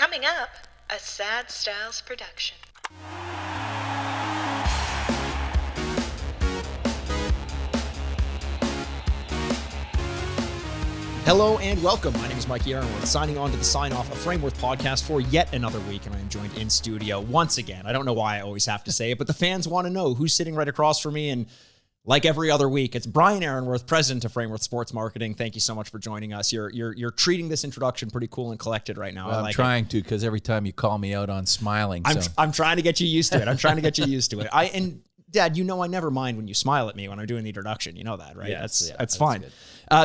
Coming up, a Sad Styles production. Hello and welcome. My name is Mikey Aaronworth, signing on to the sign-off of Frameworth Podcast for yet another week, and I am joined in studio once again. I don't know why I always have to say it, but the fans want to know who's sitting right across from me, and like every other week, it's Brian Aaronworth, president of Frameworth Sports Marketing. Thank you so much for joining us. You're treating this introduction pretty cool and collected right now. Well, I'm trying to, because every time you call me out on smiling. I'm trying to get you used to it. And Dad, you know I never mind when you smile at me when I'm doing the introduction. You know that, right? Yes, that's fine.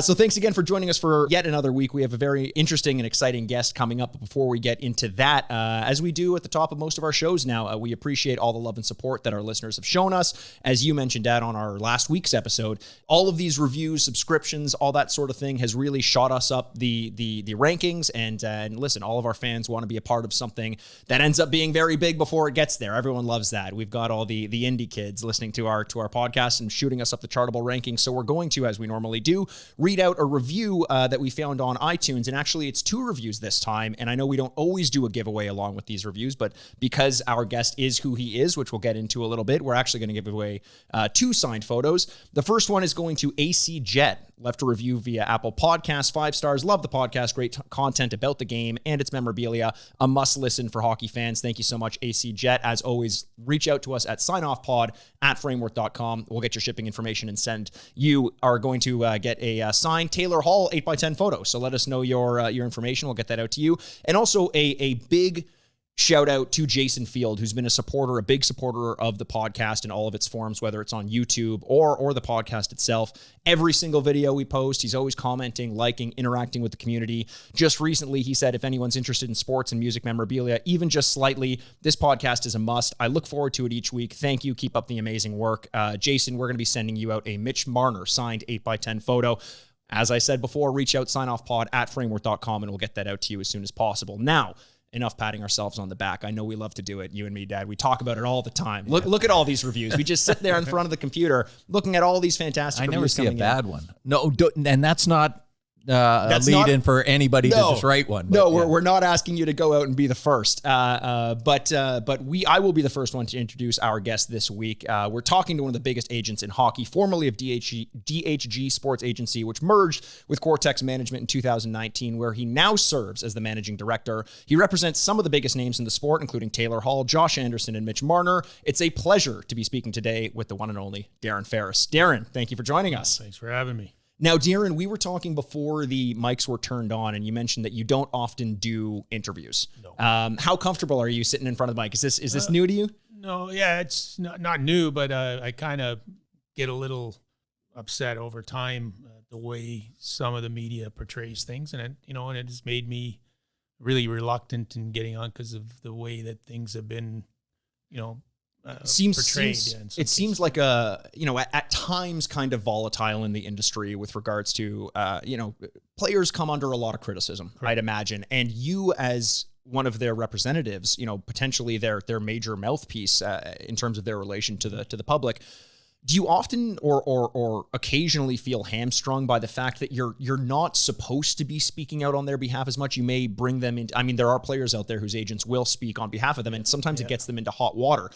So thanks again for joining us for yet another week. We have a very interesting and exciting guest coming up. But before we get into that, as we do at the top of most of our shows now, we appreciate all the love and support that our listeners have shown us. As you mentioned, Dad, on our last week's episode, all of these reviews, subscriptions, all that sort of thing has really shot us up the rankings. And listen, all of our fans want to be a part of something that ends up being very big before it gets there. Everyone loves that. We've got all the indie kids listening to our podcast and shooting us up the chartable rankings. So we're going to, as we normally do, read out a review that we found on iTunes. And actually, it's 2 reviews this time. And I know we don't always do a giveaway along with these reviews, but because our guest is who he is, which we'll get into a little bit, we're actually going to give away 2 signed photos. The first one is going to AC Jet. Left a review via Apple Podcasts, 5 stars. Love the podcast. Great content about the game and its memorabilia. A must listen for hockey fans. Thank you so much, AC Jet. As always, reach out to us at signoffpod@frameworth.com. We'll get your shipping information and send. You are going to get a signed Taylor Hall 8x10 photo. So let us know your information. We'll get that out to you. And also a big shout out to Jason Field, who's been a big supporter of the podcast in all of its forms, whether it's on YouTube or the podcast itself. Every single video we post, he's always commenting, liking, interacting with the community. Just recently, he said, if anyone's interested in sports and music memorabilia, even just slightly, this podcast is a must. I look forward to it each week. Thank you. Keep up the amazing work. Jason, we're going to be sending you out a Mitch Marner signed 8x10 photo. As I said before, reach out, signoffpod@frameworth.com, and we'll get that out to you as soon as possible. Now, enough patting ourselves on the back. I know we love to do it, you and me, Dad. We talk about it all the time. Look at all these reviews. We just sit there in front of the computer looking at all these fantastic reviews. I never see a bad in. one. No, and that's not a lead-in for anybody to just write one. No, we're not asking you to go out and be the first. But I will be the first one to introduce our guest this week. We're talking to one of the biggest agents in hockey, formerly of DHG Sports Agency, which merged with Cortex Management in 2019, where he now serves as the managing director. He represents some of the biggest names in the sport, including Taylor Hall, Josh Anderson, and Mitch Marner. It's a pleasure to be speaking today with the one and only Darren Ferris. Darren, thank you for joining us. Thanks for having me. Now, Darren, we were talking before the mics were turned on, and you mentioned that you don't often do interviews. No. How comfortable are you sitting in front of the mic? Is this new to you? No, yeah, it's not new, but I kind of get a little upset over time the way some of the media portrays things, and it has made me really reluctant in getting on because of the way that things have been, portrayed. It seems like at times kind of volatile in the industry with regards to, players come under a lot of criticism, Correct. I'd imagine. And you as one of their representatives, potentially their major mouthpiece in terms of their relation to the public. Do you often or occasionally feel hamstrung by the fact that you're not supposed to be speaking out on their behalf as much? You may bring them into, there are players out there whose agents will speak on behalf of them, and sometimes it gets them into hot water.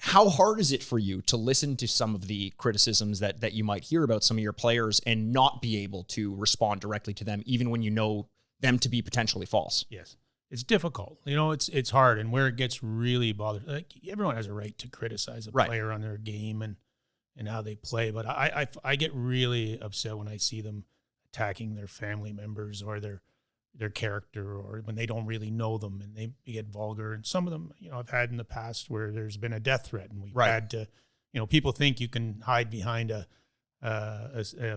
How hard is it for you to listen to some of the criticisms that you might hear about some of your players and not be able to respond directly to them, even when you know them to be potentially false? Yes. It's difficult. It's hard. And where it gets really bothered, like everyone has a right to criticize a player on their game and how they play. But I get really upset when I see them attacking their family members or their character, or when they don't really know them and they get vulgar. And some of them, I've had in the past where there's been a death threat, and we've had to, people think you can hide behind a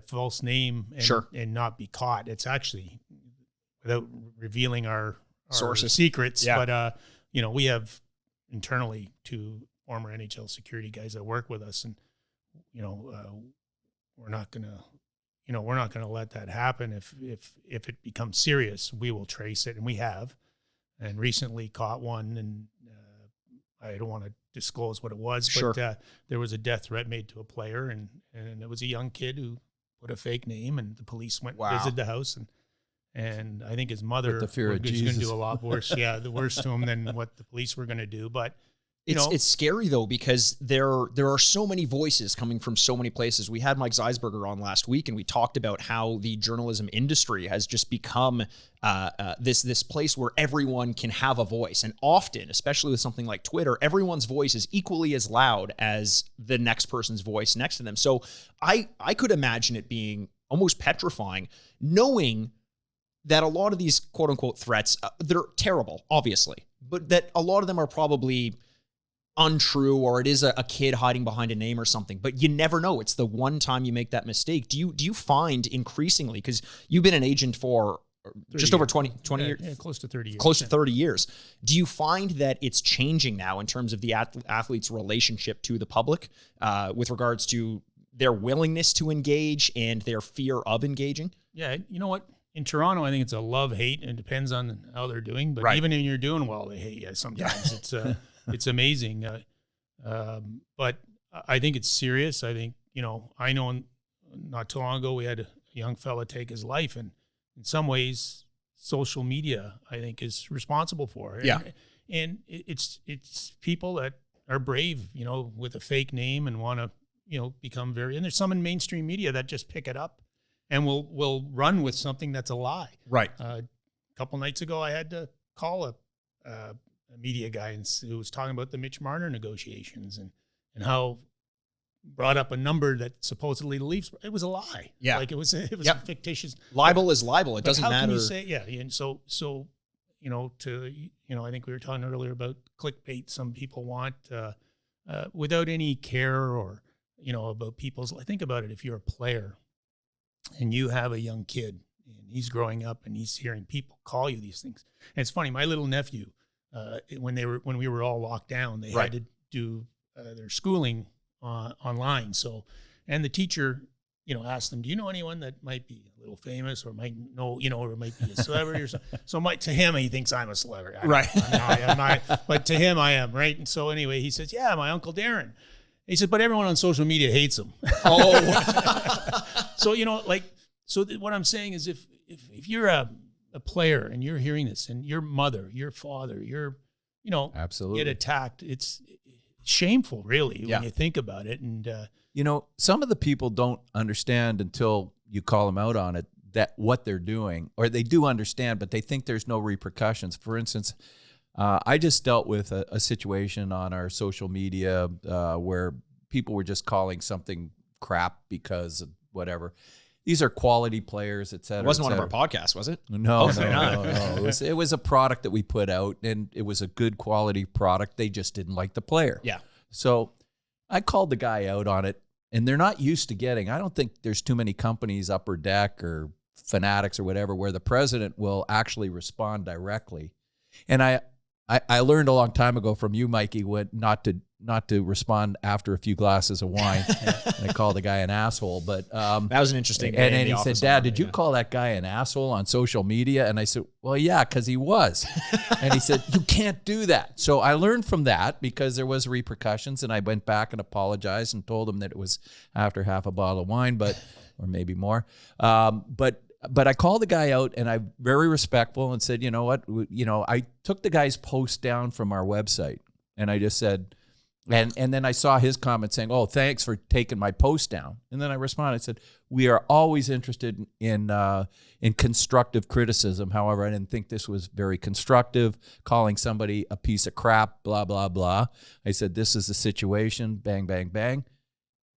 false name and not be caught. It's actually, without revealing our sources, secrets, but we have internally 2 former NHL security guys that work with us, and we're not gonna let that happen. If it becomes serious, we will trace it, and we have, and recently caught one, and I don't want to disclose what it was, but there was a death threat made to a player, and it was a young kid who put a fake name, and the police went visited the house, And I think his mother the fear was of going to Jesus. do a lot worse. Yeah, the worse to him than what the police were going to do. But it's scary though, because there are so many voices coming from so many places. We had Mike Zeisberger on last week, and we talked about how the journalism industry has just become this place where everyone can have a voice. And often, especially with something like Twitter, everyone's voice is equally as loud as the next person's voice next to them. So I could imagine it being almost petrifying, knowing that a lot of these quote unquote threats, they're terrible, obviously, but that a lot of them are probably untrue, or it is a kid hiding behind a name or something, but you never know. It's the one time you make that mistake. Do you find increasingly, because you've been an agent for just over 20 years? Yeah, close to 30 years. Close to 30 years. Do you find that it's changing now in terms of the athlete's relationship to the public with regards to their willingness to engage and their fear of engaging? Yeah, you know what? In Toronto, I think it's a love-hate, and it depends on how they're doing. But even when you're doing well, they hate you sometimes. It's amazing. But I think it's serious. I think, I know not too long ago we had a young fella take his life, and in some ways, social media, I think, is responsible for it. Yeah. And it's people that are brave, with a fake name and want to, become very, and there's some in mainstream media that just pick it up and will run with something that's a lie. Right. A couple nights ago, I had to call a media guy who was talking about the Mitch Marner negotiations and how brought up a number that supposedly the Leafs, it was a lie. Yeah. Like it was a fictitious. Libel is libel. It doesn't matter. How can you say, yeah. And so, I think we were talking earlier about clickbait. Some people want, without any care or, about people's, think about it. If you're a player and you have a young kid and he's growing up and he's hearing people call you these things. And it's funny, my little nephew, when we were all locked down, they had to do their schooling online. So, and the teacher, asked them, do you know anyone that might be a little famous or might know, or might be a celebrity or something? So to him, he thinks I'm a celebrity. I'm not, but to him, I am, right? And so anyway, he says, yeah, my Uncle Darren. He said, but everyone on social media hates him. Oh. So, what I'm saying is if you're a player and you're hearing this and your mother, your father, absolutely get attacked, it's shameful, really, when you think about it. And, some of the people don't understand until you call them out on it, that what they're doing, or they do understand, but they think there's no repercussions. For instance, I just dealt with a situation on our social media where people were just calling something crap because of whatever. These are quality players, et cetera. It wasn't one of our podcasts, was it? No. It was a product that we put out, and it was a good quality product. They just didn't like the player. Yeah. So I called the guy out on it, and they're not used to getting, I don't think there's too many companies, Upper Deck or Fanatics or whatever, where the president will actually respond directly. And I learned a long time ago from you, Mikey, not to respond after a few glasses of wine. I called the guy an asshole, but that was an interesting day. And he said, "Dad, did you call that guy an asshole on social media?" And I said, "Well, yeah, because he was." And he said, "You can't do that." So I learned from that, because there was repercussions, and I went back and apologized and told him that it was after half a bottle of wine, or maybe more. But I called the guy out, and I'm very respectful and said, you know what? I took the guy's post down from our website, and I just said, and then I saw his comment saying, "Oh, thanks for taking my post down." And then I responded, I said, "We are always interested in constructive criticism. However, I didn't think this was very constructive, calling somebody a piece of crap, blah, blah, blah." I said, "This is the situation, bang, bang, bang."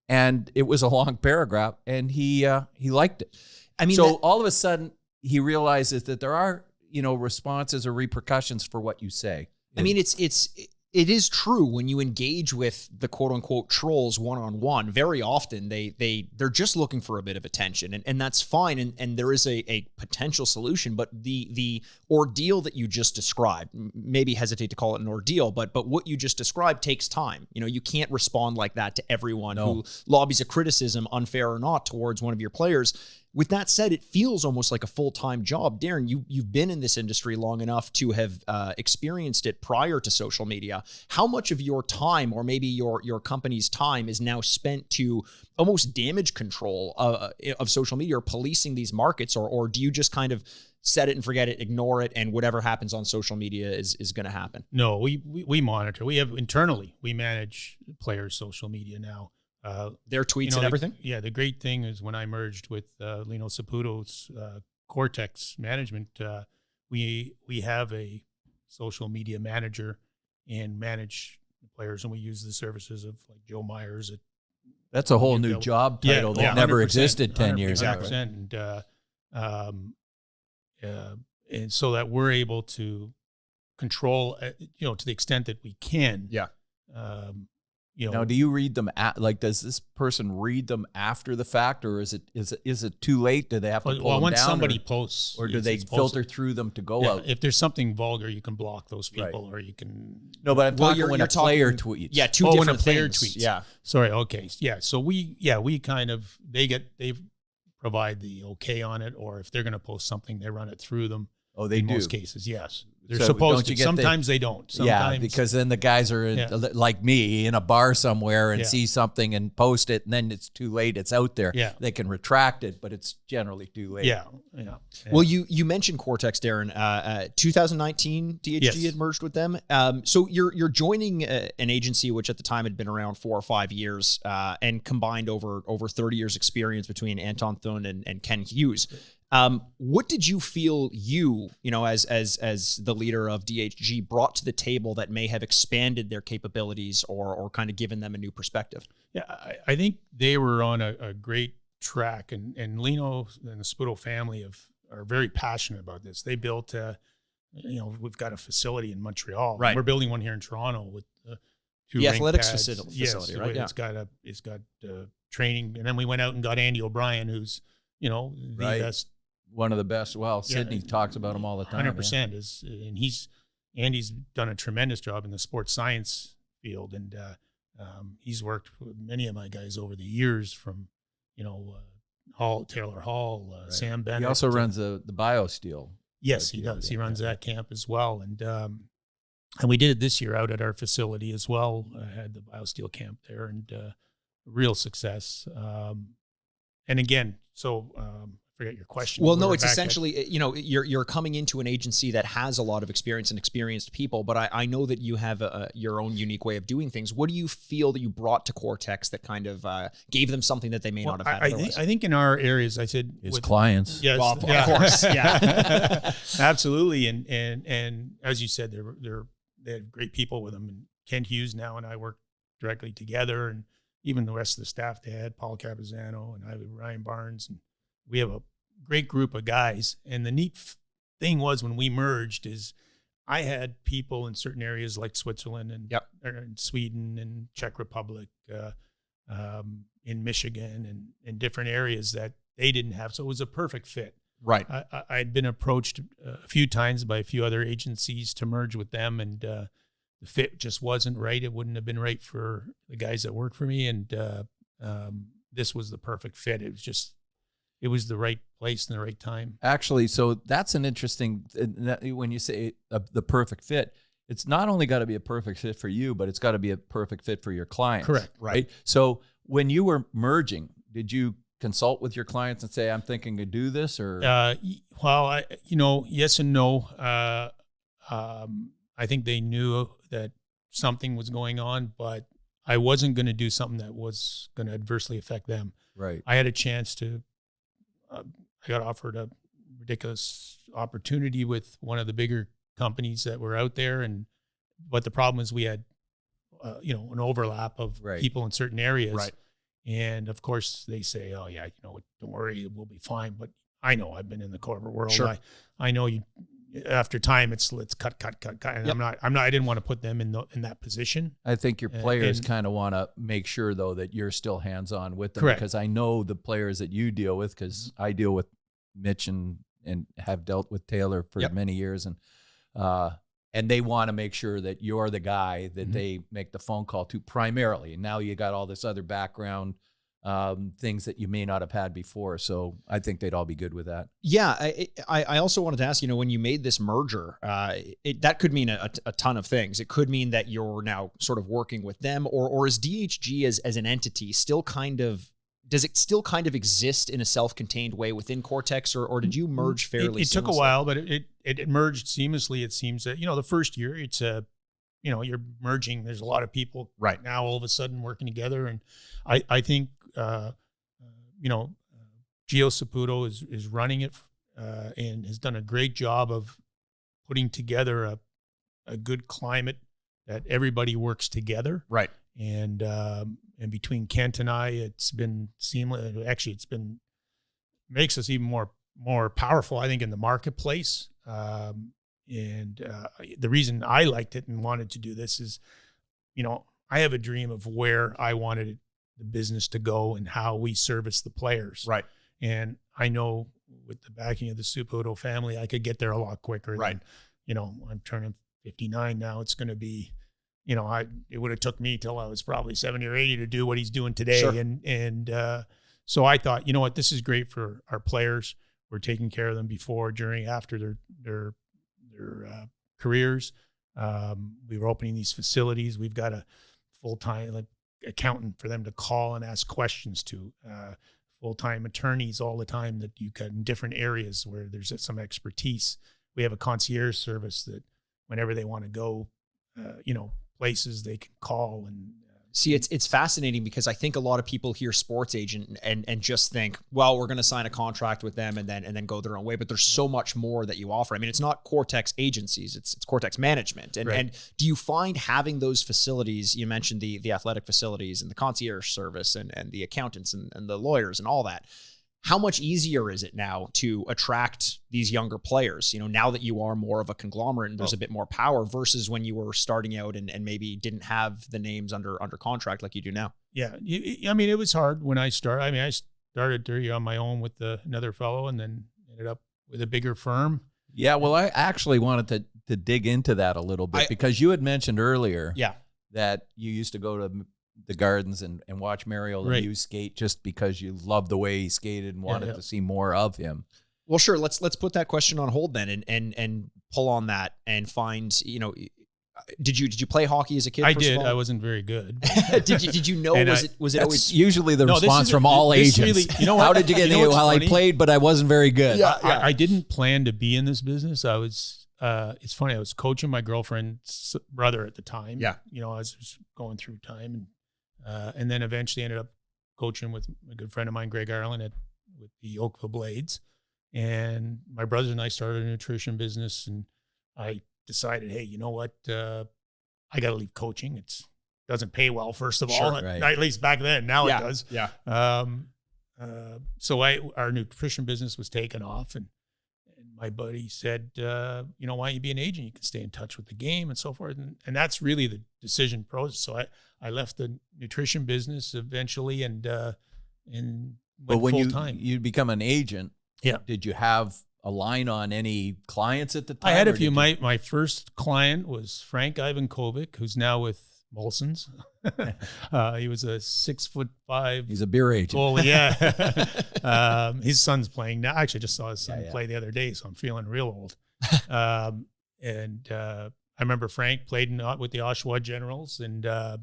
And it was a long paragraph, and he liked it. I mean, so all of a sudden he realizes that there are, responses or repercussions for what you say. I mean, it is true when you engage with the quote unquote trolls one-on-one, very often they're just looking for a bit of attention, and that's fine. And there is a potential solution, but the ordeal that you just described, maybe hesitate to call it an ordeal, but what you just described takes time. You can't respond like that to everyone who lobbies a criticism, unfair or not, towards one of your players. With that said, it feels almost like a full-time job. Darren, you've been in this industry long enough to have experienced it prior to social media. How much of your time, or maybe your company's time, is now spent to almost damage control of social media, or policing these markets, or do you just kind of set it and forget it, ignore it, and whatever happens on social media is going to happen? No, we monitor. We have internally, we manage players' social media now. Their tweets and everything? The great thing is when I merged with Lino Saputo's Cortex management, we have a social media manager and manage the players, and we use the services of like Joe Myers. That's a whole new job title that never existed 10 years ago. Exactly. And so that we're able to control, to the extent that we can. Yeah. Now, do you read them does this person read them after the fact, or is it too late? Do they have to pull them once down, somebody posts, or do they filter through them to go out? If there's something vulgar, you can block those people, or you can. No, but I'm talking when a player tweets. Yeah, two different when a player things. tweets. Yeah. Sorry. Okay. Yeah. So we kind of they provide the okay on it, or if they're going to post something, they run it through them. Oh, they in do. most cases, yes. They're So supposed don't to. Sometimes they don't. Sometimes, because then the guys are like me in a bar somewhere and see something and post it, and then it's too late. It's out there. Yeah. They can retract it, but it's generally too late. Yeah. Well, you mentioned Cortex, Darren. 2019, DHG had merged with them. So you're joining an agency which at the time had been around 4 or 5 years and combined over 30 years experience between Anton Thun and Ken Hughes. What did you feel as the leader of DHG brought to the table that may have expanded their capabilities or kind of given them a new perspective? Yeah, I think they were on a great track, and Lino and the Sputo family are very passionate about this. They built, we've got a facility in Montreal. Right. We're building one here in Toronto with 2 the athletics pads. facility, right? It's got training, and then we went out and got Andy O'Brien, who's the best. One of the best. Well, Sidney talks about him all the time. 100% and Andy's done a tremendous job in the sports science field, and he's worked with many of my guys over the years, from Taylor Hall, Sam Bennett. He also runs the BioSteel. Yes, he does. He runs that camp as well, and we did it this year out at our facility as well. I had the BioSteel camp there, and real success. And again, forget your question. Well, no, it's essentially, you're coming into an agency that has a lot of experience and experienced people, but I know that you have your own unique way of doing things. What do you feel that you brought to Cortex that kind of gave them something that they may not have had otherwise? I think in our areas, I said his clients. Yes, well, of course, yeah, absolutely. And as you said, they had great people with them. And Ken Hughes now and I work directly together, and even the rest of the staff they had, Paul Capizano and I with Ryan Barnes, and we have a great group of guys. And the neat thing was when we merged is I had people in certain areas like Switzerland and Sweden and Czech Republic, in Michigan and different areas that they didn't have. So it was a perfect fit. Right. I'd been approached a few times by a few other agencies to merge with them, and the fit just wasn't right. It wouldn't have been right for the guys that work for me. And this was the perfect fit. It was the right place and the right time. Actually, so that's an interesting, when you say the perfect fit, it's not only got to be a perfect fit for you, but it's got to be a perfect fit for your clients. Correct. Right. So when you were merging, did you consult with your clients and say, I'm thinking to do this, or? Well, yes and no. I think they knew that something was going on, but I wasn't going to do something that was going to adversely affect them. Right. I had a chance to, I got offered a ridiculous opportunity with one of the bigger companies that were out there. But the problem is we had, an overlap of people in certain areas. Right. And of course they say, oh yeah, don't worry, we'll be fine. But I know I've been in the corporate world. Sure. I know after time let's cut. And I didn't want to put them in that position. I think your players kind of want to make sure though that you're still hands-on with them. Correct. Because I know the players that you deal with, because I deal with Mitch and have dealt with Taylor for many years, and they want to make sure that you're the guy that they make the phone call to primarily. And now you got all this other background things that you may not have had before. So I think they'd all be good with that. Yeah. I also wanted to ask, when you made this merger, that could mean a ton of things. It could mean that you're now sort of working with them, or is DHG as an entity still kind of does it still kind of exist in a self-contained way within Cortex, or did you merge fairly It took a seamlessly? while, but it merged seamlessly. It seems that, the first year it's you're merging. There's a lot of people Right now all of a sudden working together. And I think, Gio Saputo is running it and has done a great job of putting together a good climate that everybody works together. Right. And between Kent and I, it's been seamless. Actually, makes us even more powerful, I think, in the marketplace. The reason I liked it and wanted to do this is, I have a dream of where I wanted the business to go and how we service the players. Right. And I know with the backing of the Saputo family, I could get there a lot quicker. Right. Than, I'm turning 59 now. It's going to be, it would have took me till I was probably 70 or 80 to do what he's doing today. Sure. So I thought, this is great for our players. We're taking care of them before, during, after their careers. We were opening these facilities. We've got a full-time accountant for them to call and ask questions to, full-time attorneys all the time that you got in different areas where there's some expertise. We have a concierge service that whenever they want to go, places they can call and see. It's fascinating because I think a lot of people hear sports agent and just think, well, we're going to sign a contract with them and then go their own way. But there's so much more that you offer. I mean, it's not Cortex agencies; it's Cortex management. And right. and do you find having those facilities? You mentioned the athletic facilities and the concierge service and the accountants and the lawyers and all that. How much easier is it now to attract these younger players, now that you are more of a conglomerate and there's a bit more power versus when you were starting out and maybe didn't have the names under contract like you do now? Yeah. It was hard when I started. I started there on my own with another fellow and then ended up with a bigger firm. Yeah. Well, I actually wanted to dig into that a little bit because you had mentioned earlier that you used to go to the Gardens and watch Mario Lemieux skate just because you loved the way he skated and wanted to see more of him. Well, sure. Let's put that question on hold then and pull on that and find, did you play hockey as a kid? I did. I wasn't very good. Did you know, was it always usually the response from all agents? Really, how did you get into it? Well, I played, but I wasn't very good. Yeah. I didn't plan to be in this business. I was, it's funny. I was coaching my girlfriend's brother at the time. Yeah. I was going through time and then eventually ended up coaching with a good friend of mine, Greg Ireland, with the Oakville Blades. And my brothers and I started a nutrition business, and I decided, hey, you know what? I got to leave coaching. It doesn't pay well, first of all, right. at least back then. Now it does. Yeah. So our nutrition business was taken off, and my buddy said, why don't you be an agent? You can stay in touch with the game and so forth. And that's really the decision process. So I left the nutrition business eventually and went when full time. you become an agent, did you have a line on any clients at the time? I had a few. My first client was Frank Ivankovic, who's now with Molson's. He was a 6'5". He's a beer agent. Goalie, yeah. His son's playing now. Actually, I just saw his son play the other day, so I'm feeling real old. I remember Frank played with the Oshawa Generals, and I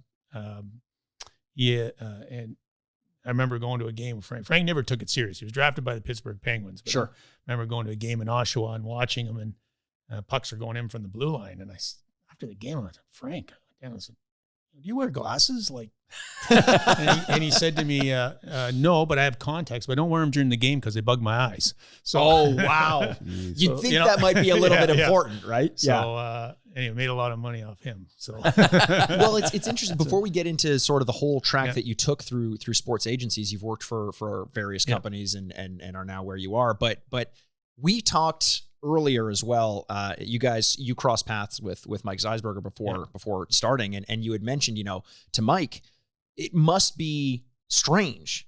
remember going to a game with Frank. Frank never took it serious. He was drafted by the Pittsburgh Penguins. But Sure. I remember going to a game in Oshawa and watching him, and pucks are going in from the blue line. And after the game, I was like, Frank, I said, do you wear glasses? And he said to me, no, but I have contacts, but I don't wear them during the game because they bug my eyes. So, oh, wow. You'd think that might be a little bit important, right? So, anyway, made a lot of money off him. So, well, it's interesting. Before we get into sort of the whole track that you took through sports agencies, you've worked for various companies and are now where you are. But we talked earlier as well. You crossed paths with Mike Zeisberger before starting, and you had mentioned, to Mike, it must be strange,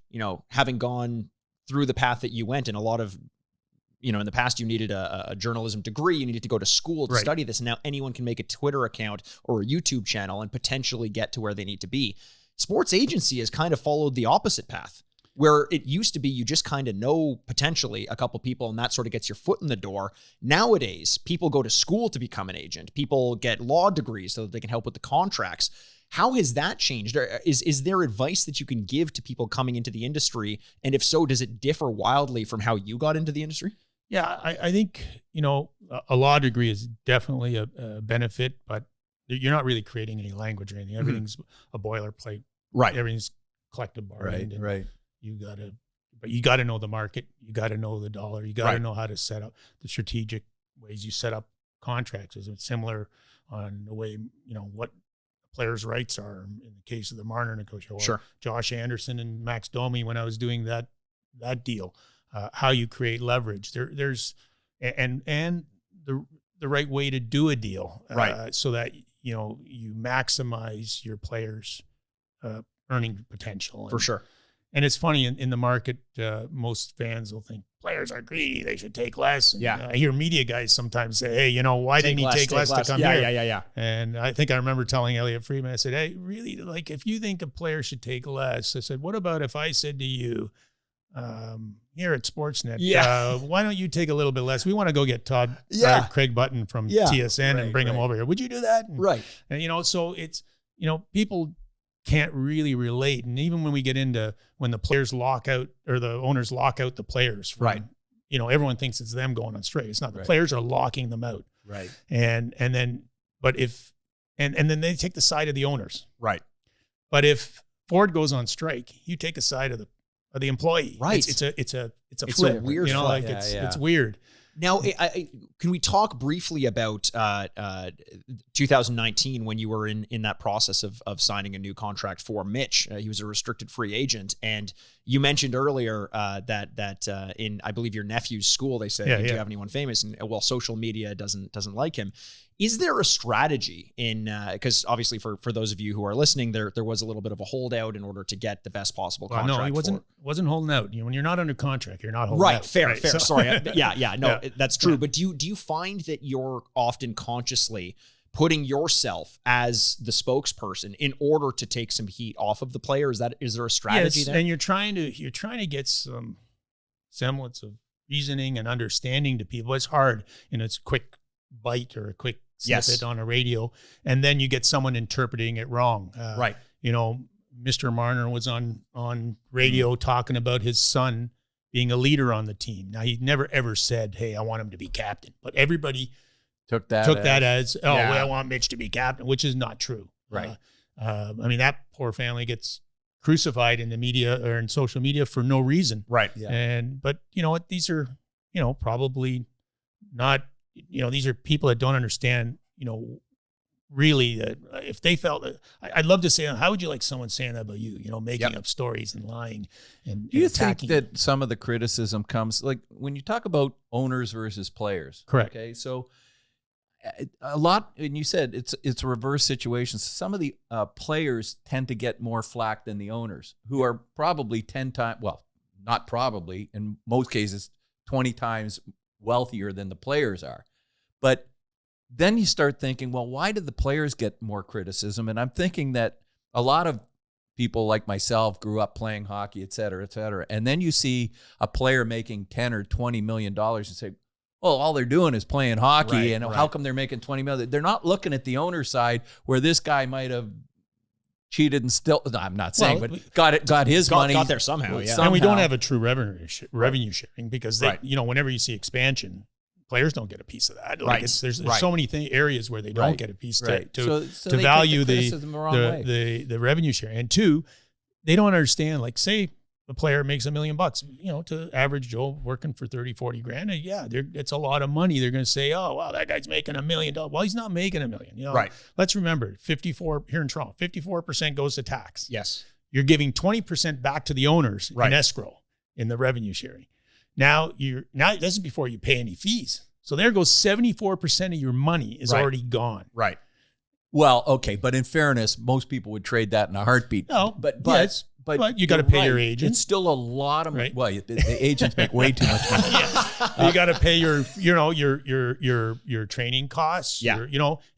having gone through the path that you went, and a lot of, in the past you needed a journalism degree, you needed to go to school to study this, and now anyone can make a Twitter account or a YouTube channel and potentially get to where they need to be. Sports agency has kind of followed the opposite path, where it used to be you just kind of know potentially a couple people and that sort of gets your foot in the door. Nowadays, people go to school to become an agent. People get law degrees so that they can help with the contracts. How has that changed? Is there advice that you can give to people coming into the industry? And if so, does it differ wildly from how you got into the industry? Yeah, I think, a law degree is definitely a benefit, but you're not really creating any language or anything. Everything's a boilerplate. Right. Everything's collective bargain. Right. You got to know the market. You got to know the dollar. You got to know how to set up the strategic ways you set up contracts. Is it similar on the way, what players' rights are in the case of the Marner negotiation? Sure. Josh Anderson and Max Domi, when I was doing that deal, how you create leverage. There's the right way to do a deal, right? So that you maximize your players' earning potential. For sure. And it's funny in the market, most fans will think players are greedy; they should take less. And, I hear media guys sometimes say, "Hey, why didn't he take less to come here?" Yeah. And I think I remember telling Elliot Friedman, I said, "Hey, really, like if you think a player should take less, I said, what about if I said to you, here at Sportsnet, why don't you take a little bit less? We want to go get Craig Button from TSN and bring him over here. Would you do that?" And, so it's, people can't really relate. And even when we get into when the players lock out or the owners lock out the players from, everyone thinks it's them going on strike. It's not. The players are locking them out. Right. And then then they take the side of the owners. Right. But if Ford goes on strike, you take a side of the employee. Right. It's a It's flip. a weird flip. Like it's weird. Now, can we talk briefly about 2019 when you were in that process of signing a new contract for Mitch? He was a restricted free agent, and you mentioned earlier that in, I believe, your nephew's school, they said, "Do you have anyone famous?" And social media doesn't like him. Is there a strategy in, because obviously for those of you who are listening, there was a little bit of a holdout in order to get the best possible contract? No, he wasn't holding out. When you're not under contract, you're not holding out. Fair. So, sorry. That's true. Yeah. But do you find that you're often consciously putting yourself as the spokesperson in order to take some heat off of the player? Is there a strategy there? And you're trying to get some semblance of reasoning and understanding to people. It's hard, it's quick bite or a quick snippet on a radio, and then you get someone interpreting it wrong. Right. Mr. Marner was on radio talking about his son being a leader on the team. Now, he never ever said, "Hey, I want him to be captain," but everybody took that as I want Mitch to be captain, which is not true. Right. That poor family gets crucified in the media or in social media for no reason. Right. Yeah. But you know what? These are, probably not, these are people that don't understand, really that if they felt that, I'd love to say, how would you like someone saying that about you, making up stories and lying and do you think that some of the criticism comes like when you talk about owners versus players? Correct. Okay. So a lot, and you said it's a reverse situation. Some of the players tend to get more flack than the owners, who are probably 10 times, well, not probably, in most cases, 20 times wealthier than the players are. But then you start thinking, well, why did the players get more criticism? And I'm thinking that a lot of people like myself grew up playing hockey, et cetera, et cetera. And then you see a player making $10 or $20 million and say, well, all they're doing is playing hockey. And how come they're making $20 million? They're not looking at the owner's side where this guy might have cheated and still, no, I'm not saying, but got his money. Got there somehow, yeah. And we don't have a true revenue sharing because, whenever you see expansion, players don't get a piece of that. Like there's so many areas where they don't get a piece to value the revenue share. And two, they don't understand, like say the player makes $1 million, to average Joe working for 30, 40 grand. And it's a lot of money. They're going to say, oh, wow, that guy's making $1 million. Well, he's not making $1 million. Right. Let's remember 54 here in Toronto, 54% goes to tax. Yes. You're giving 20% back to the owners in escrow in the revenue sharing. Now this is before you pay any fees. So there goes 74% of your money is already gone. Right. Well, okay, but in fairness, most people would trade that in a heartbeat. No, but you got to pay your agent. It's still a lot of money. Well, the agents make way too much money. You got to pay your training costs. Yeah.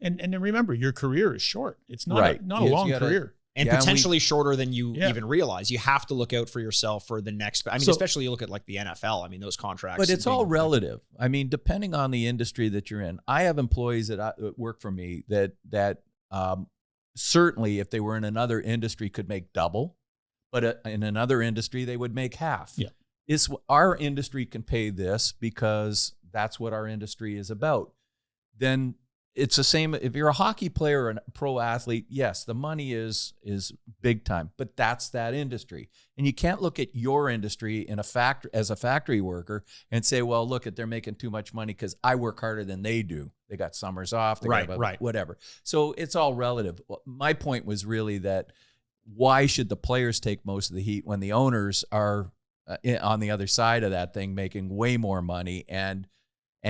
And then remember, your career is short. It's not a long career. And potentially shorter than you even realize. You have to look out for yourself for the next. Especially you look at like the NFL. Those contracts. But it's all relative. Depending on the industry that you're in. I have employees that work for me that certainly if they were in another industry could make double, but in another industry they would make half. Yeah. Our industry can pay this because that's what our industry is about. Then it's the same if you're a hockey player or a pro athlete. Yes, the money is big time, but that's that industry. And you can't look at your industry in a factory as a factory worker and say, well, look, they're making too much money because I work harder than they do. They got summers off, they got whatever. So it's all relative. My point was really that why should the players take most of the heat when the owners are on the other side of that thing making way more money and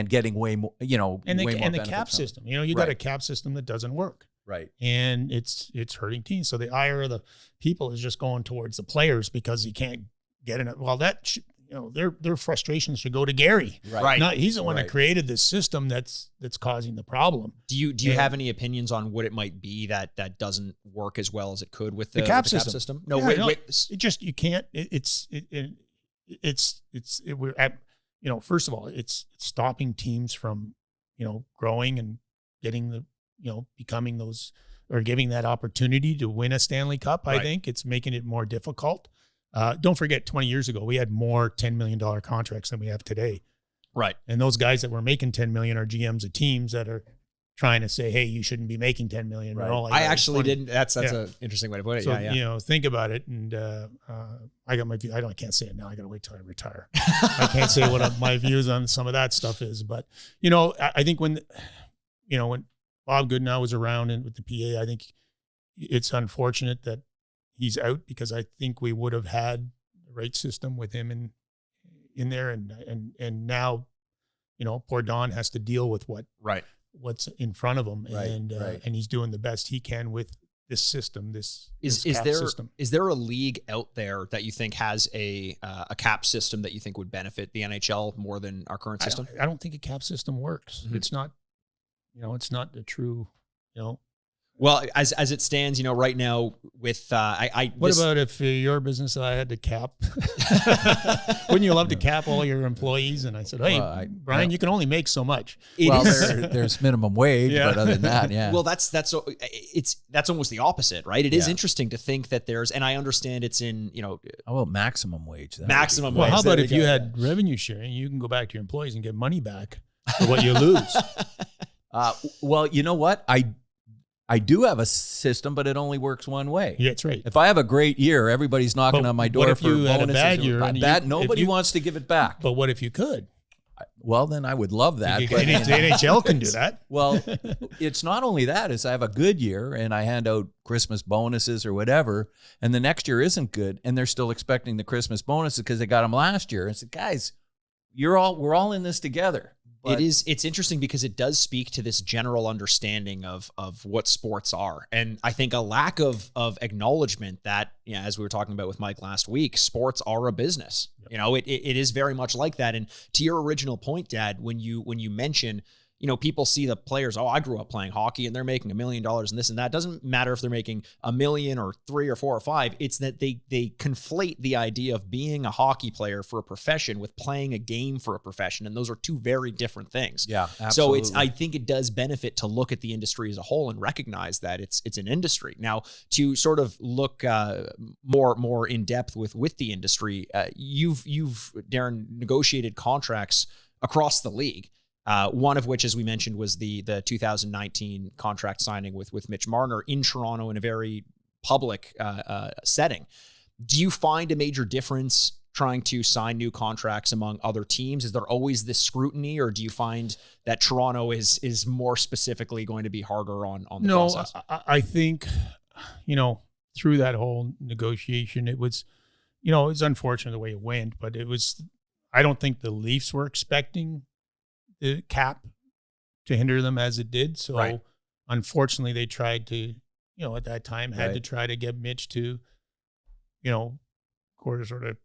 getting way more, and the cap system. You got a cap system that doesn't work. Right. And it's hurting teams. So the ire of the people is just going towards the players because you can't get in it. Well, their frustrations should go to Gary. Right. He's the one that created this system that's causing the problem. Do you have any opinions on what it might be that doesn't work as well as it could with the cap with the system? No, it just, you can't, we're at, first of all, it's stopping teams from, growing and getting becoming those, or giving that opportunity to win a Stanley Cup. I think it's making it more difficult. Don't forget, 20 years ago, we had more $10 million contracts than we have today. Right. And those guys that were making $10 million are GMs of teams that are trying to say, hey, you shouldn't be making $10 million. Right. I actually didn't. That's an interesting way to put it. So, think about it. And I got my view. I can't say it now. I got to wait till I retire. I can't say what my views on some of that stuff is. But, I think when Bob Goodenow was around and with the PA, I think it's unfortunate that he's out, because I think we would have had the right system with him in there. And now, poor Don has to deal with what's in front of him. And he's doing the best he can with this system, this cap system. Is there a league out there that you think has a cap system that you think would benefit the NHL more than our current system? I don't think a cap system works. Mm-hmm. It's not, it's not the true, Well, as it stands, right now with What about if your business I had to cap? Wouldn't you love to cap all your employees? And I said, hey, Brian, you can only make so much. There's minimum wage, but other than that, yeah. Well, that's almost the opposite, right? It is interesting to think that there's, and I understand it's in, How about maximum wage? Maximum wage. Well, how about if you had revenue sharing? You can go back to your employees and get money back for what you lose. Well, you know what? I do have a system, but it only works one way. Yeah, that's right. If I have a great year, everybody's knocking on my door what if for you bonuses. had a bad year? Nobody wants to give it back. But what if you could? Well, then I would love that. The NHL can do that. Well, it's not only that. It's I have a good year and I hand out Christmas bonuses or whatever, and the next year isn't good, and they're still expecting the Christmas bonuses because they got them last year. I said, guys, we're all in this together. But it's interesting because it does speak to this general understanding of what sports are. And I think a lack of acknowledgement that, as we were talking about with Mike last week, sports are a business. Yep. It is very much like that. And to your original point, Dad, when you mention, people see the players, I grew up playing hockey and they're making $1 million and this and that. It doesn't matter if they're making $1 million or 3 or 4 or 5. It's that they conflate the idea of being a hockey player for a profession with playing a game for a profession. And those are two very different things. Yeah, absolutely. So I think it does benefit to look at the industry as a whole and recognize that it's an industry. Now, to sort of look more in depth with the industry, you've Darren, negotiated contracts across the league. One of which, as we mentioned, was the 2019 contract signing with Mitch Marner in Toronto in a very public setting. Do you find a major difference trying to sign new contracts among other teams? Is there always this scrutiny, or do you find that Toronto is more specifically going to be harder on the process? No, I think, through that whole negotiation, it was, it's unfortunate the way it went, but I don't think the Leafs were expecting the cap to hinder them as it did. So unfortunately they tried to, at that time had to try to get Mitch to, sort of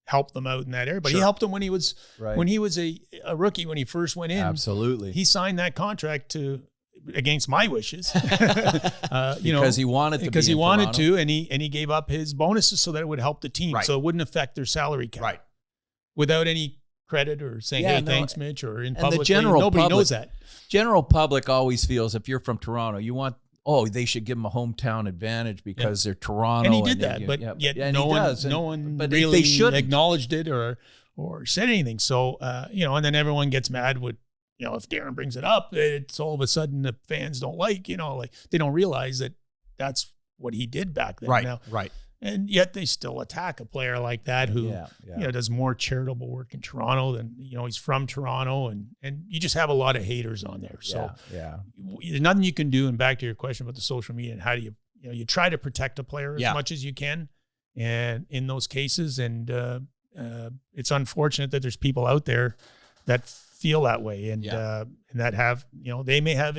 help them out in that area. But he helped them when he was a rookie, when he first went in. Absolutely. He signed that contract against my wishes. Because he wanted to. Because he wanted to, and he gave up his bonuses so that it would help the team. Right. So it wouldn't affect their salary cap. Right. Without any credit or saying, thanks, Mitch, or in public. The general nobody public, knows that. General public always feels if you're from Toronto, you want oh, they should give them a hometown advantage because they're Toronto. And he did that, but yet no one really acknowledged it or said anything. So, and then everyone gets mad with, if Darren brings it up, it's all of a sudden the fans don't like they don't realize that that's what he did back then. Right. And yet they still attack a player like that who, does more charitable work in Toronto than, he's from Toronto and you just have a lot of haters on there. So there's nothing you can do. And back to your question about the social media and how do you try to protect a player as much as you can. And in those cases, and it's unfortunate that there's people out there that feel that way and that have, they may have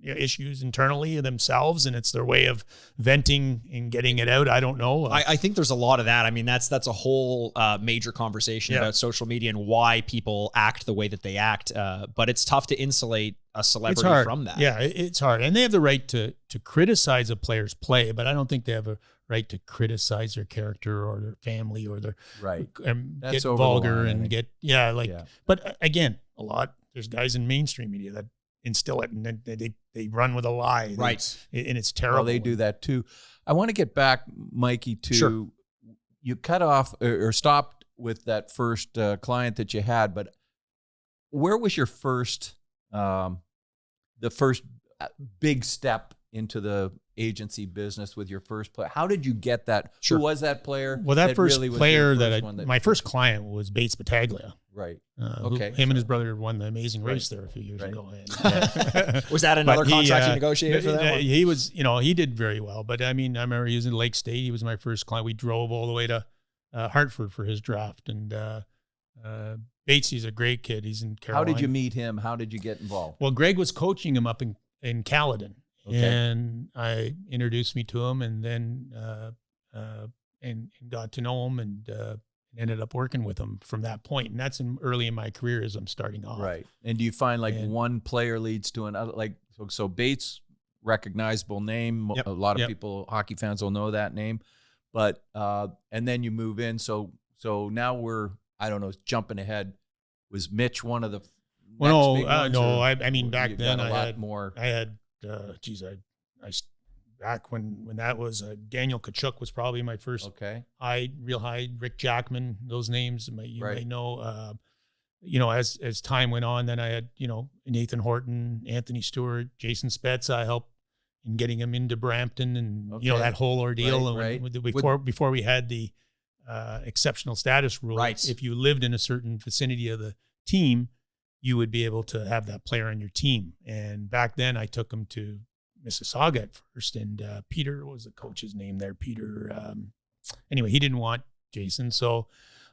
issues internally themselves, and it's their way of venting and getting it out. I don't know. I think there's a lot of that. I mean, that's a whole major conversation about social media and why people act the way that they act. But it's tough to insulate a celebrity from that. Yeah, it's hard. And they have the right to criticize a player's play, but I don't think they have a right to criticize their character or their family or their get vulgar and get But again, there's guys in mainstream media that instill it and then they run with a lie, and it's terrible. Well, they do that too. I want to get back, Mikey, to you cut off or stopped with that first client that you had, but where was your first the first big step into the agency business with your first player? How did you get that? Who was that player? Well, that first player my first client was Bates Battaglia. Right. Him and his brother won the Amazing Race there a few years ago. Was that another contract you negotiated for that one? He was, he did very well. But I mean, I remember he was in Lake State. He was my first client. We drove all the way to Hartford for his draft. And Bates, he's a great kid. He's in Carolina. How did you meet him? How did you get involved? Well, Greg was coaching him up in Caledon. And I introduced me to him, and then and got to know him, and ended up working with him from that point. And that's early in my career as I'm starting off. Right. And do you find one player leads to another? So Bates, recognizable name. A lot of people, hockey fans, will know that name. But and then you move in. So now we're, I don't know, jumping ahead. Was Mitch one of the? Well, no. I mean, back then I had more. I had. Back when that was Daniel Kachuk was probably my first real high, Rick Jackman, those names you may know. As time went on, then I had Nathan Horton, Anthony Stewart, Jason Spetz. I helped in getting him into Brampton, and that whole ordeal. Before we had the exceptional status rule, if you lived in a certain vicinity of the team, you would be able to have that player on your team. And back then I took him to Mississauga at first, and Peter, what was the coach's name there? Peter. Anyway, he didn't want Jason, so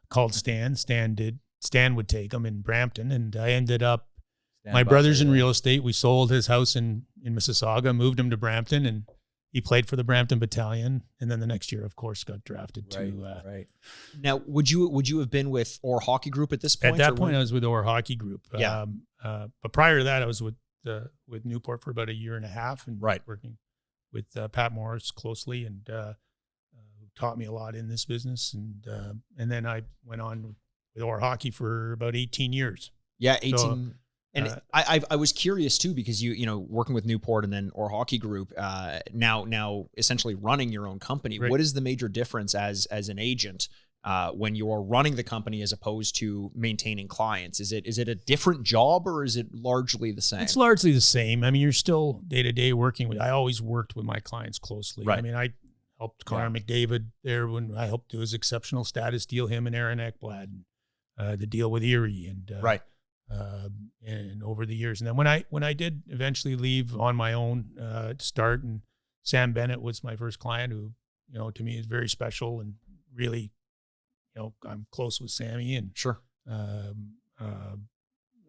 called Stan. Stan would take him in Brampton, and I ended up, my brother's in real estate. We sold his house in Mississauga, moved him to Brampton, and he played for the Brampton Battalion, and then the next year, of course, got drafted to. Now, would you have been with Orr Hockey Group at this point? At that point, I was with Orr Hockey Group. But prior to that, I was with Newport for about a year and a half, and working with Pat Morris closely, and who taught me a lot in this business. And then I went on with Orr Hockey for about 18 years. Yeah, 18. So, and I was curious too, because you working with Newport and then Orr Hockey Group, now essentially running your own company. Right. What is the major difference as an agent when you're running the company as opposed to maintaining clients? Is it a different job, or is it largely the same? It's largely the same. I mean, you're still day to day working with. I always worked with my clients closely. Right. I mean, I helped Connor McDavid there when I helped do his exceptional status deal. Him and Aaron Ekblad, the deal with Erie, and and over the years. And then when I did eventually leave on my own to start, and Sam Bennett was my first client, who to me is very special, and really. I'm close with Sammy and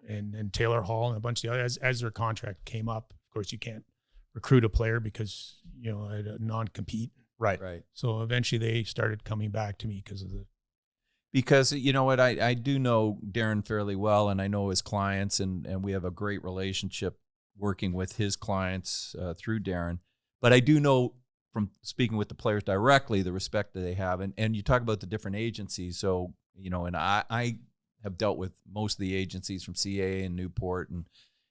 and Taylor Hall and a bunch of the others. As their contract came up, of course, you can't recruit a player because I had a non-compete. Right. So eventually they started coming back to me because you know what, I do know Darren fairly well, and I know his clients, and we have a great relationship working with his clients through Darren. But I do know, from speaking with the players directly, the respect that they have. And you talk about the different agencies. So, and I have dealt with most of the agencies from CA and Newport,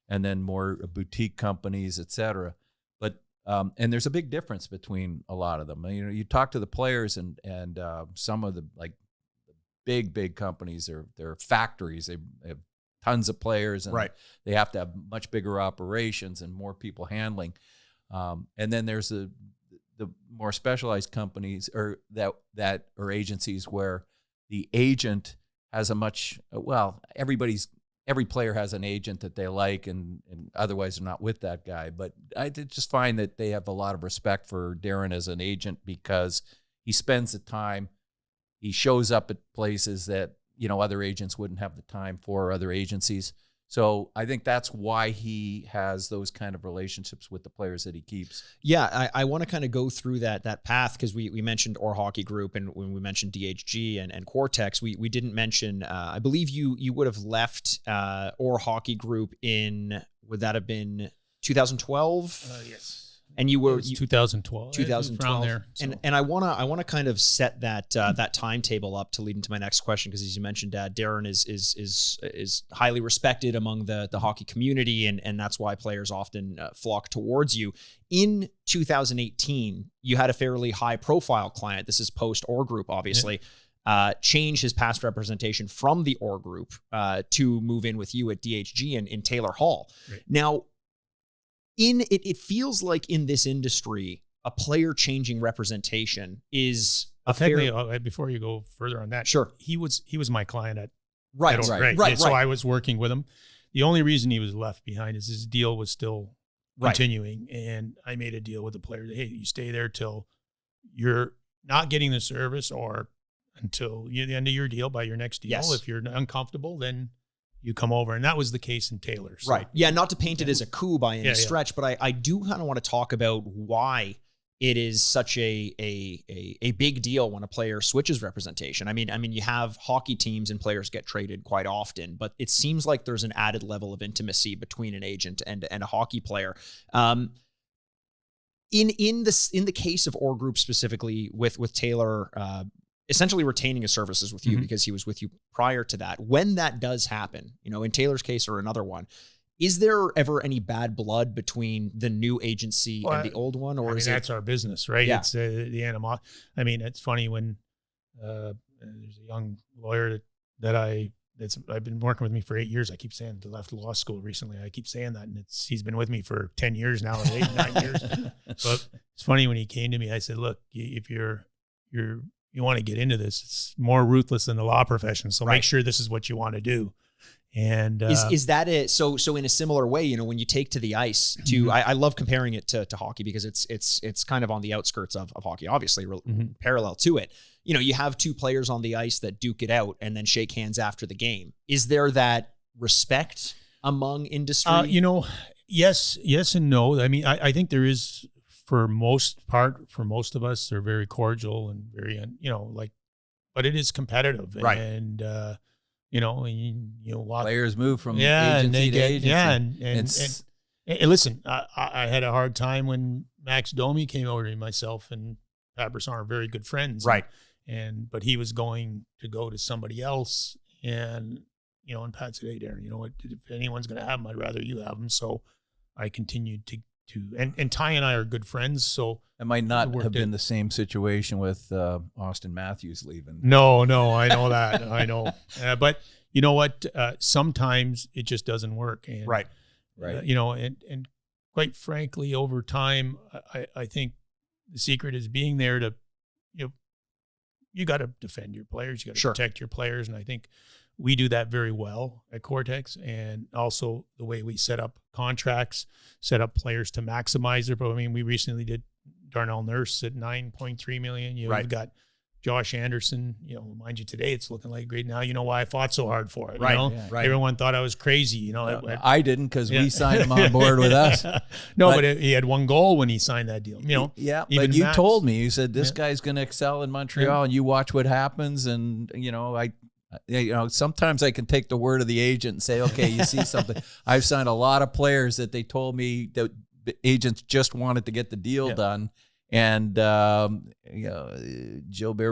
and then more boutique companies, et cetera. But and there's a big difference between a lot of them. You talk to the players, and some of the like big companies, they're factories. They have tons of players, and they have to have much bigger operations and more people handling. And then there's the more specialized companies or that or agencies where the agent has a much, every player has an agent that they like, and otherwise they're not with that guy. But I did just find that they have a lot of respect for Darren as an agent because he spends the time, he shows up at places that, other agents wouldn't have the time for, other agencies. So I think that's why he has those kind of relationships with the players that he keeps. Yeah, I want to kind of go through that path because we mentioned Or Hockey Group, and when we mentioned DHG and Cortex, we didn't mention, I believe you would have left Or Hockey Group would that have been 2012? Yes. And you were 2012. 2012 around there. So. And I want to kind of set that timetable up to lead into my next question, because as you mentioned, Darren is highly respected among the hockey community, and that's why players often flock towards you. In 2018, you had a fairly high profile client. This is post Or Group, obviously. Yeah. Change his past representation from the Or Group to move in with you at DHG in Taylor Hall. Right. Now, it feels like in this industry, a player changing representation is before you go further on that, sure, he was my client at right. So I was working with him. The only reason he was left behind is his deal was still continuing, and I made a deal with the player that, hey, you stay there till you're not getting the service or until the end of your deal by your next deal. Yes. If you're uncomfortable, then you come over. And that was the case in Taylor. So. Right. Yeah. Not to paint it as a coup by any stretch, but I do kind of want to talk about why it is such a big deal when a player switches representation. I mean, you have hockey teams and players get traded quite often, but it seems like there's an added level of intimacy between an agent and a hockey player. In the case of Or Group specifically with Taylor, essentially retaining his services with you because he was with you prior to that. When that does happen, in Taylor's case or another one, is there ever any bad blood between the new agency and the old one? Or that's our business, right? Yeah. It's the animosity. I mean, it's funny when there's a young lawyer that's been working with me for 8 years. I keep saying he left law school recently. I keep saying that, and he's been with me for 10 years now, or 8, 9 years. But it's funny when he came to me, I said, look, if you want to get into this, it's more ruthless than the law profession. So make sure this is what you want to do. And is that it? So in a similar way, when you take to the ice I love comparing it to hockey because it's kind of on the outskirts of hockey, obviously parallel to it. You have two players on the ice that duke it out and then shake hands after the game. Is there that respect among industry? Yes and no. I mean, I think there is. For most of us, they're very cordial and very, but it is competitive. Right. And, players move from agency to agency. Yeah. And listen, I had a hard time when Max Domi came over to me, myself and Pat Brisson are very good friends. Right. But he was going to go to somebody else. And, and Pat said, hey, Darren, what, if anyone's going to have him, I'd rather you have him. So I continued to and Ty and I are good friends, so it might not have been the same situation with Austin Matthews leaving. No, I know that. I know, but you know what? Sometimes it just doesn't work, and right. And quite frankly, over time, I think the secret is being there to, you got to defend your players, you got to protect your players, and I think we do that very well at Cortex, and also the way we set up contracts, set up players to maximize their. I mean, we recently did Darnell Nurse at $9.3 million. You've got Josh Anderson. Mind you, today it's looking like great. Now you know why I fought so hard for it. Right. Everyone thought I was crazy. I didn't because we signed him on board with us. No, but he had one goal when he signed that deal. Yeah. But you told me, you said this guy's going to excel in Montreal, and you watch what happens. And sometimes I can take the word of the agent and say, okay, you see something. I've signed a lot of players that they told me that the agents just wanted to get the deal done. And, Gilbert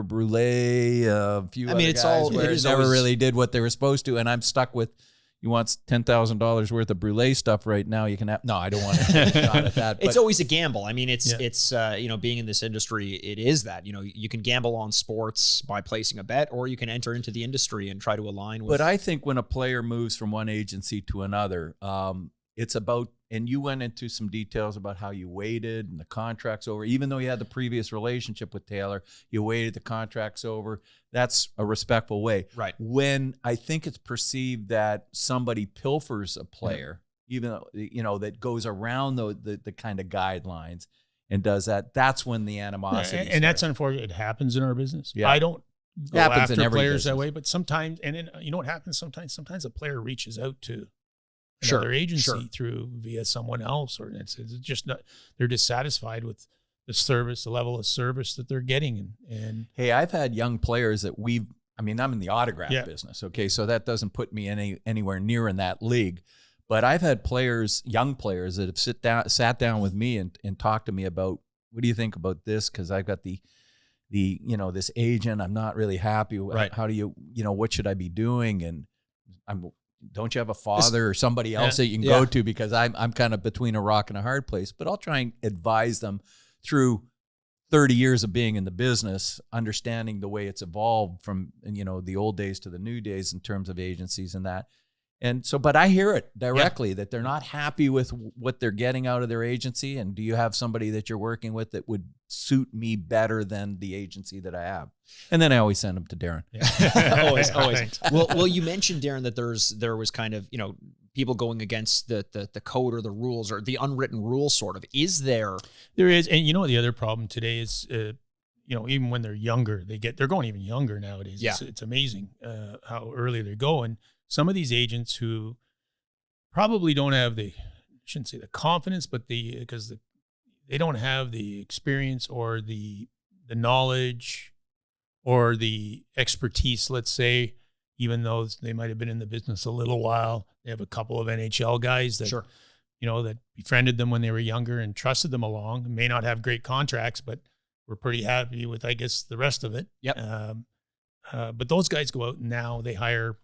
Brulé, a few other guys where it never really did what they were supposed to. And I'm stuck with, you want $10,000 worth of brulee stuff right now, you can have, no, I don't want to take a shot at that. It's always a gamble. I mean, it's being in this industry, it is that, you can gamble on sports by placing a bet, or you can enter into the industry and try to align with. But I think when a player moves from one agency to another, it's about, and you went into some details about how you waited and the contract's over. Even though you had the previous relationship with Taylor, you waited, the contract's over. That's a respectful way. Right. When I think it's perceived that somebody pilfers a player, even though, that goes around the kind of guidelines and does that, that's when the animosity and that's unfortunate. It happens in our business. Yeah. I don't go happens in after every players business. that way, but sometimes, and then, you know what happens sometimes? Sometimes a player reaches out to Sure, another agency sure. via someone else, or it's just not, they're dissatisfied with the level of service that they're getting. And hey, I've had young players that I'm in the autograph business. Okay. So that doesn't put me anywhere near in that league, but I've had young players that have sat down with me and talked to me about, what do you think about this? Cause I've got the this agent, I'm not really happy. Right. How do you what should I be doing? And don't you have a father or somebody else that you can go to? Because I'm kind of between a rock and a hard place, but I'll try and advise them through 30 years of being in the business, understanding the way it's evolved from, the old days to the new days in terms of agencies and that. And so, but I hear it directly that they're not happy with what they're getting out of their agency. And do you have somebody that you're working with that would suit me better than the agency that I have? And then I always send them to Darren. always. Well, you mentioned, Darren, that there was kind of, people going against the code or the rules or the unwritten rules sort of. Is there? There is. And the other problem today is, even when they're younger, they're going even younger nowadays. Yeah. It's amazing how early they go. And some of these agents who probably don't have I shouldn't say the confidence, but because they don't have the experience or the knowledge or the expertise, let's say, even though they might have been in the business a little while. They have a couple of NHL guys that, that befriended them when they were younger and trusted them along. May not have great contracts, but we're pretty happy with, I guess, the rest of it. Yep. But those guys go out and now they hire,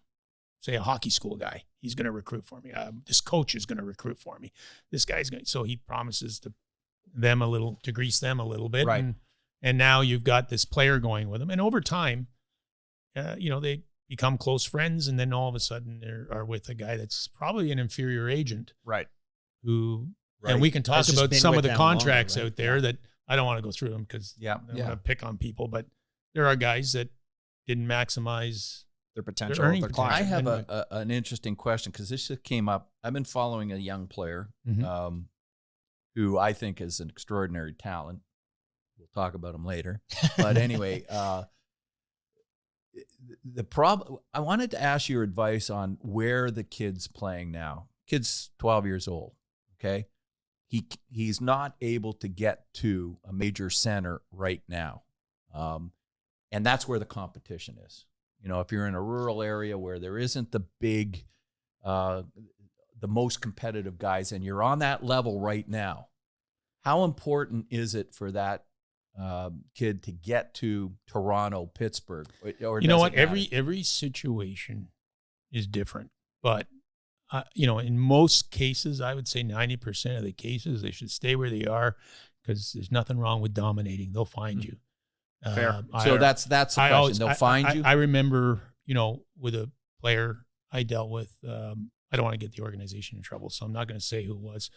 say, a hockey school guy. He's going to recruit for me. This coach is going to recruit for me. This guy's going. So he promises to grease them a little bit. Right. And now you've got this player going with them. And over time, they become close friends. And then all of a sudden they are with a guy that's probably an inferior agent. Right. And we can talk about some of the contracts out there that I don't want to go through them because I don't want to pick on people. But there are guys that didn't maximize their potential. earning Their potential. I have an interesting question because this just came up. I've been following a young player who I think is an extraordinary talent. We'll talk about him later. But anyway, the problem, I wanted to ask your advice on where the kid's playing now. Kid's 12 years old, okay? He's not able to get to a major center right now. And that's where the competition is. If you're in a rural area where there isn't the big, the most competitive guys, and you're on that level right now, how important is it for that kid to get to Toronto, Pittsburgh? Or you know what? Every situation is different, but in most cases, I would say 90% of the cases, they should stay where they are because there's nothing wrong with dominating. They'll find you. Fair. So that's the question. They'll find you. I remember, with a player I dealt with, I don't want to get the organization in trouble, so I'm not going to say who it was.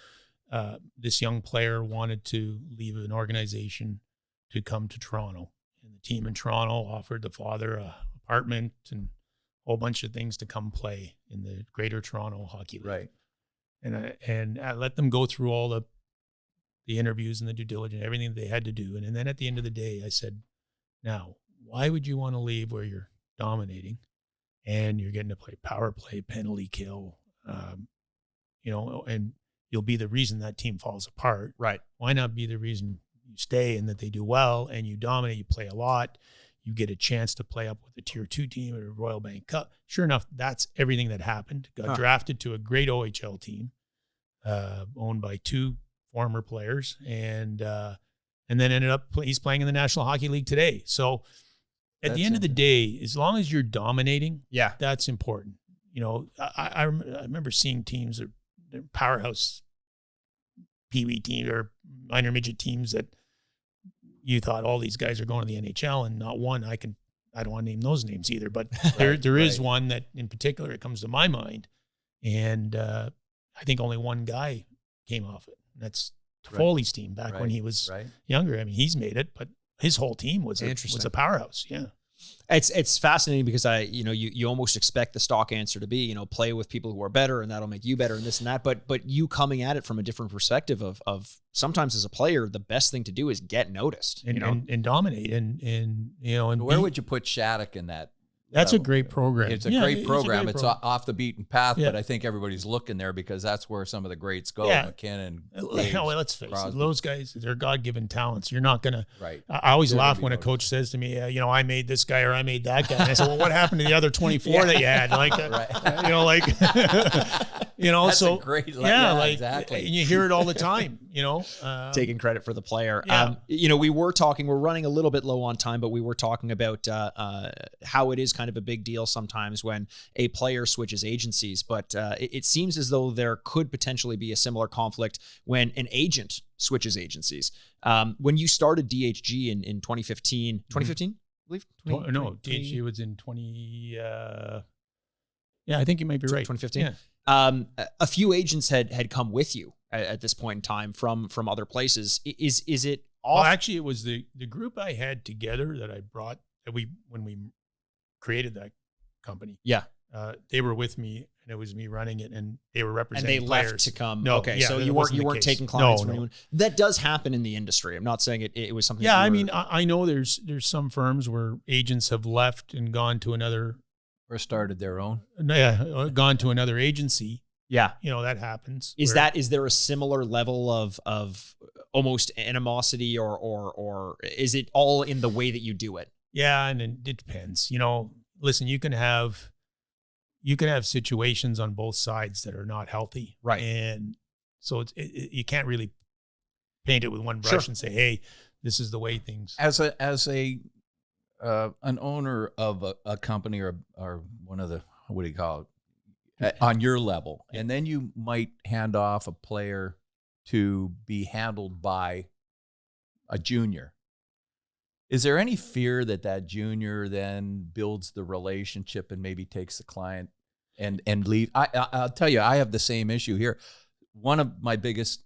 This young player wanted to leave an organization to come to Toronto. And the team in Toronto offered the father an apartment and a whole bunch of things to come play in the Greater Toronto Hockey League. Right. And I let them go through all the interviews and the due diligence, everything that they had to do. And then at the end of the day, I said, now, why would you want to leave where you're dominating and you're getting to play power play, penalty kill, and you'll be the reason that team falls apart. Right. Why not be the reason you stay and that they do well and you dominate, you play a lot, you get a chance to play up with a tier 2 team at a Royal Bank Cup. Sure enough, that's everything that happened. Got drafted to a great OHL team, owned by 2 former players, and then ended up he's playing in the National Hockey League today. So at the end of the day, as long as you're dominating, that's important. I remember seeing teams or powerhouse peewee team or minor midget teams that you thought all these guys are going to the NHL, and not one I don't want to name those names either, but there is one that in particular it comes to my mind, and I think only one guy came off it. And that's Foley's team back when he was younger. I mean, he's made it, but his whole team was a powerhouse. Yeah. It's fascinating because you almost expect the stock answer to be, play with people who are better and that'll make you better and this and that. But you coming at it from a different perspective of sometimes as a player, the best thing to do is get noticed, and dominate and where would you put Shattuck in that? That's a great program. It's a great program. It's off the beaten path, but I think everybody's looking there because that's where some of the greats go. Yeah. McKinnon. Let's face it. Those guys, they're God-given talents. You're not going to. Right. I always laugh when a coach says to me, I made this guy or I made that guy. And I said, well, what happened to the other 24 that you had? That's so a great line. Yeah, exactly. And you hear it all the time, taking credit for the player. Yeah. We're running a little bit low on time, but we were talking about how it is kind of a big deal sometimes when a player switches agencies. But it seems as though there could potentially be a similar conflict when an agent switches agencies. When you started DHG in 2015, 2015, I believe? DHG was in 20. I think you might be right. 2015. Yeah. A few agents had come with you at this point in time from other places. Is it off? Well, actually, it was the group I had together that I brought when we created that company. Yeah. They were with me, and it was me running it, and they were representing. And they players. left to come. No, okay, yeah, so you weren't taking clients from anyone. That does happen in the industry. I'm not saying it was something. Yeah, I know there's some firms where agents have left and gone to another or started their own. Yeah, gone to another agency. Yeah, that happens. Is there a similar level of almost animosity or is it all in the way that you do it? Yeah, and it depends. Listen, you can have situations on both sides that are not healthy, right? And so you can't really paint it with one brush and say, "Hey, this is the way things." As an owner of a company or one of the, what do you call it, on your level, and then you might hand off a player to be handled by a junior. Is there any fear that junior then builds the relationship and maybe takes the client and leave? I'll tell you, I have the same issue here. One of my biggest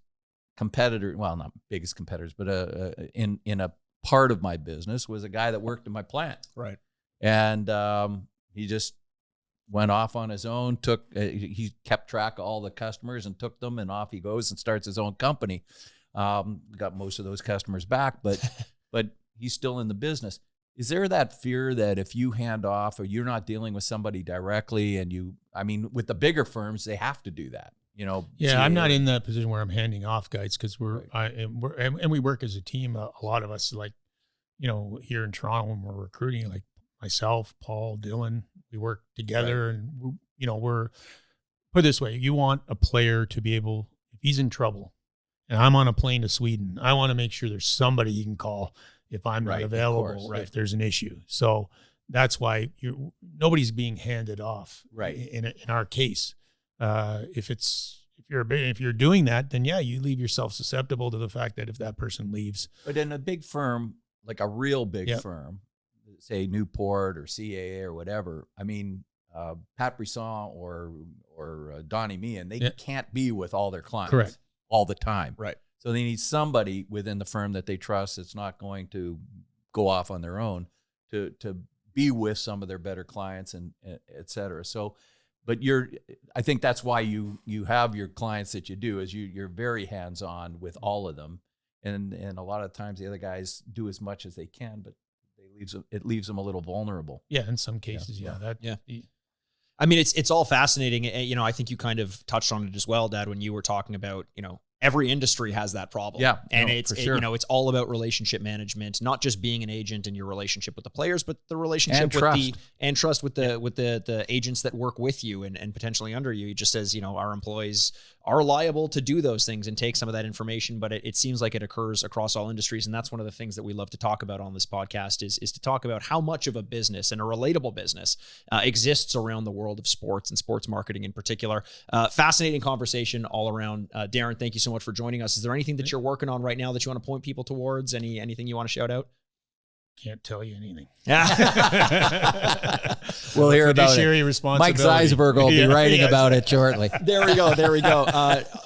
competitors, well, not biggest competitors, but in a part of my business was a guy that worked in my plant. Right. And he just went off on his own, he kept track of all the customers and took them, and off he goes and starts his own company. Got most of those customers back, but he's still in the business. Is there that fear that if you hand off or you're not dealing with somebody directly with the bigger firms, they have to do that, Yeah, I'm not in that position where I'm handing off guys because we work as a team. A lot of us, like, here in Toronto when we're recruiting, like myself, Paul, Dylan, we work together, and we're put it this way: you want a player to be able, if he's in trouble, and I'm on a plane to Sweden, I want to make sure there's somebody you can call if I'm not available, if there's an issue. So that's why nobody's being handed off. Right. In our case, if you're doing that, then you leave yourself susceptible to the fact that if that person leaves. But in a big firm, like a real big firm, say Newport or CAA or whatever, Pat Brisson or Donnie Meehan, they can't be with all their clients all the time. Right. So they need somebody within the firm that they trust that's not going to go off on their own to be with some of their better clients and et cetera. So, but I think that's why you have your clients that you do, is you're very hands-on with all of them. And a lot of times the other guys do as much as they can, but it leaves them a little vulnerable. Yeah, in some cases, I mean, it's all fascinating. I think you kind of touched on it as well, Dad, when you were talking about, every industry has that problem. Yeah, and no, it's for sure. it's all about relationship management, not just being an agent and your relationship with the players, but the relationship And with trust. trust with the agents that work with you and potentially under you. Just as our employees are liable to do those things and take some of that information, but it seems like it occurs across all industries, and that's one of the things that we love to talk about on this podcast is to talk about how much of a business, and a relatable business, exists around the world of sports and sports marketing in particular. Fascinating conversation all around. Darren, thank you so much for joining us. Is there anything that you're working on right now that you want to point people towards? Anything you want to shout out? Can't tell you anything. We'll hear about Fiduciary it. Mike responsibility. Zeisberg will be writing about it shortly. There we go.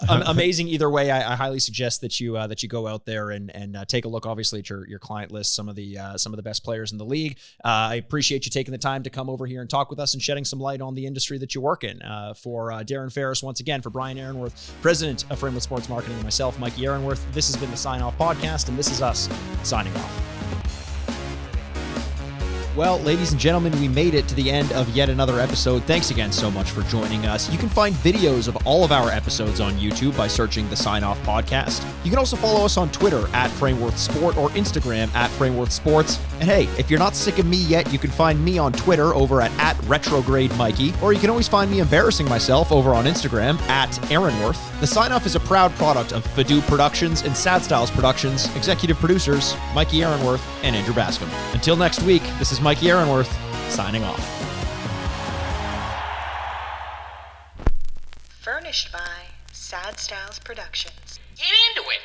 Amazing. Either way, I highly suggest that you go out there and take a look, obviously, at your client list, some of the best players in the league. I appreciate you taking the time to come over here and talk with us and shedding some light on the industry that you work in. For Darren Ferris, once again, for Brian Aaronworth, president of Frameworth Sports Marketing, and myself, Mikey Aaronworth, this has been the Sign Off Podcast, and this is us signing off. Well, ladies and gentlemen, we made it to the end of yet another episode. Thanks again so much for joining us. You can find videos of all of our episodes on YouTube by searching the Sign Off Podcast. You can also follow us on Twitter at Frameworth Sport or Instagram at Frameworth Sports. And hey, if you're not sick of me yet, you can find me on Twitter over at Retrograde Mikey, or you can always find me embarrassing myself over on Instagram at Aaronworth. The Sign Off is a proud product of Fadu Productions and Sad Styles Productions. Executive producers Mikey Aaronworth and Andrew Bascom. Until next week, this is Mikey Aaronworth, signing off. Furnished by Sad Styles Productions. Get into it.